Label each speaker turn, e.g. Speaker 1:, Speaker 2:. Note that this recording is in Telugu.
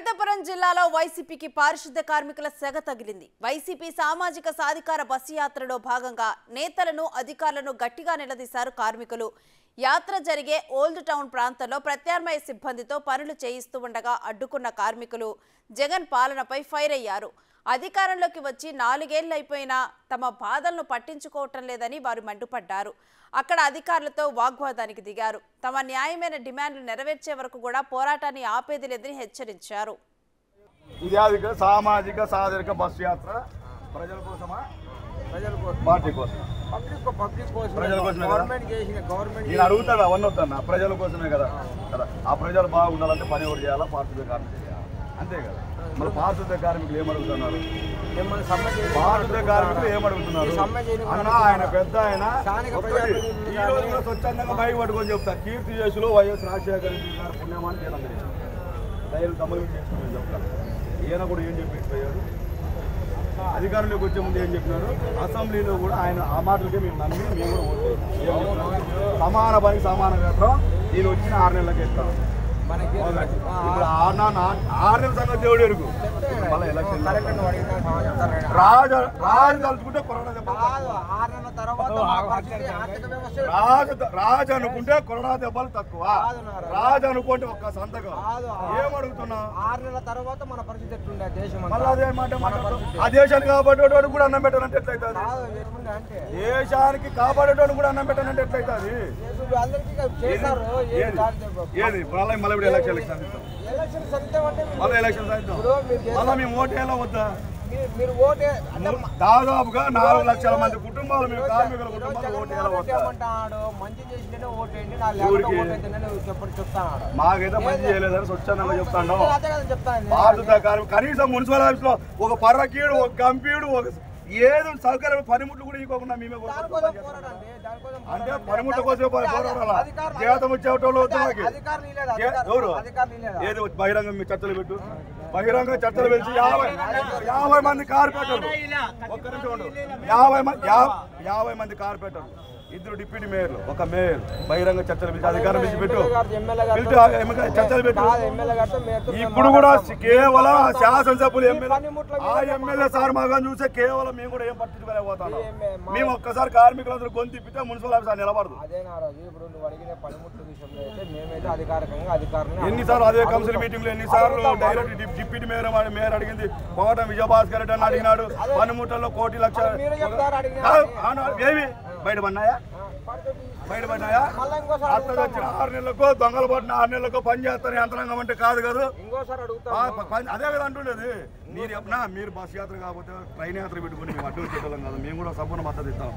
Speaker 1: అనంతపురం జిల్లాలో వైసీపీకి పారిశుద్ధ కార్మికుల సెగ తగిలింది. వైసీపీ సామాజిక సాధికార బస్సు యాత్రలో భాగంగా నేతలను అధికారులను గట్టిగా నిలదీశారు కార్మికులు. యాత్ర జరిగే ఓల్డ్ టౌన్ ప్రాంతంలో ప్రత్యామ్నాయ సిబ్బందితో పనులు చేయిస్తూ ఉండగా అడ్డుకున్న కార్మికులు జగన్ పాలనపై ఫైర్ అయ్యారు. అధికారంలోకి వచ్చి 4 ఏళ్లైపోయినా తమ బాధలను పట్టించుకోవటం లేదని వారు మండిపడ్డారు. అక్కడ అధికారులతో వాగ్వాదానికి దిగారు. తమ న్యాయమైన డిమాండ్లు నెరవేర్చే వరకు కూడా పోరాటాన్ని ఆపేది లేదని హెచ్చరించారు.
Speaker 2: ఇది సామాజిక సాధికార బస్సు యాత్ర ప్రజల కోసమా, పార్టీ కోసం? ప్రజల కోసమే కదా. నేను అడుగుతాను, అవన్నీ వద్దన్నా, ప్రజల కోసమే కదా. ఆ ప్రజలు బాగుండాలంటే పని ఒకటి చేయాలా, పారిశుద్ధ కార్మికులు చేయాలి, అంతే కదా. మరి పారిశుద్ధ కార్మికులు ఏమడుగుతున్నారు? పారిశుద్ధ కార్మికులు ఏమడుగుతున్నారు? అన్న ఆయన పెద్ద ఆయన ఈ రోజు కూడా స్వచ్ఛందంగా బయట పట్టుకొని చెప్తారు. కీర్తి చేసులో వైఎస్ రాజశేఖర రెడ్డి గారు పుణ్యమాని తీరందరూ ధైర్యం తమ్ముడు చేసుకుని చెప్తారు. ఈయన కూడా ఏం చెప్పిపోయారు, అధికారంలోకి వచ్చే ముందు ఏం చెప్పినారు, అసెంబ్లీలో కూడా ఆయన ఆ మాటలకే మేము నమ్మి మేము కూడా ఓటు సమాన పనికి సమాన వేతనం నేను వచ్చిన 6 నెలలకి ఇస్తాను. ఇప్పుడు 6 నెలల సంగతి దేవుడు ఎరుగు. మళ్ళీ ఎలక్షన్ రాజు తలుచుకుంటే కరోనా దెబ్బ, రాజు అనుకుంటే కరోనా దెబ్బలు తక్కువ, రాజు అనుకుంటే ఒక్క సంతకం. ఏమడుగుతున్నా
Speaker 3: 6 నెలల తర్వాత మన పరిస్థితి ఎట్లుండే దేశం,
Speaker 2: మళ్ళీ అదే మాట ఆ దేశానికి కాపాడేటోడు కూడా అన్నం పెట్టాలంటే ఎట్లయితుంది? దేశానికి కాపాడేటోడు కూడా అన్నం పెట్టాలంటే ఎట్లయితుంది? ఏది మళ్ళీ ఎలక్షన్ మళ్ళీ ఎలక్షన్ మళ్ళీ మేము ఓటు వేయాలా వద్దా? దాదాపుగా 4 లక్షల మంది కుటుంబాలు, మేము కార్మికుల కుటుంబాలు ఓటు వేయాలంటాడు. మాకైతే మంచి చేయలేదని స్వచ్ఛందంగా చెప్తాను. పారిశుద్ధ కార్మికులు కనీసం మున్సిపల్ ఆఫీస్ లో ఒక పర్రకీడు, ఒక కంపీడు, ఒక ఏదో సౌకర్యం పనిముట్లు కూడా ఇవ్వకుండా మేమే అంటే పనిముట్ల కోసమే పోరాడాలా? జీతం వచ్చేటోళ్ళు ఎవరు? ఏది బహిరంగ చర్చలు పెట్టు, బహిరంగ చర్చలు పెట్టి 50 మంది కార్పొరేటర్లు, ఒక్క నిమిషం ఉండు, 50 మంది కార్పొరేటర్లు, 2 డిప్యూటీ మేయర్లు, ఒక మేయర్ బహిరంగ చర్చలు పెట్టి అధికారం పెట్టి పెట్టు, చర్చలు పెట్టు. ఇప్పుడు కూడా కేవలం శాసనసభ్యులు ఆ ఎమ్మెల్యే సార్ మగం చూసే కేవలం మేము కూడా ఏం పట్టించుకోలేకపోతాం. మేము ఒక్కసారి కార్మికులందరూ గొంతు తిప్పితే మున్సిపల్ ఆఫీసర్ నిలబడదు. ఎన్నిసార్లు అదే కౌన్సిల్ మీటింగ్ లో ఎన్నిసార్లు డైరెక్ట్ డిప్యూటీ మేయర్ అడిగింది, పోవటం విజయభాస్కర్ రెడ్డి అని అడిగినాడు. పనిముట్లలో 1 కోటి లక్షలు ఏమి బయటపడినాయా? అత్తగా వచ్చిన 6 నెలలకో, దొంగలు పట్టిన 6 నెలలకో పని చేస్తారు యంత్రాంగం అంటే కాదు కదా. అదే కదా అంటుండేది. మీరు బస్సు యాత్ర కాకపోతే ట్రైన్ యాత్ర పెట్టుకుని మేము అడ్డు వచ్చేటోళ్ళం కదా. మేము కూడా సంపూర్ణ మద్దతు ఇస్తాం.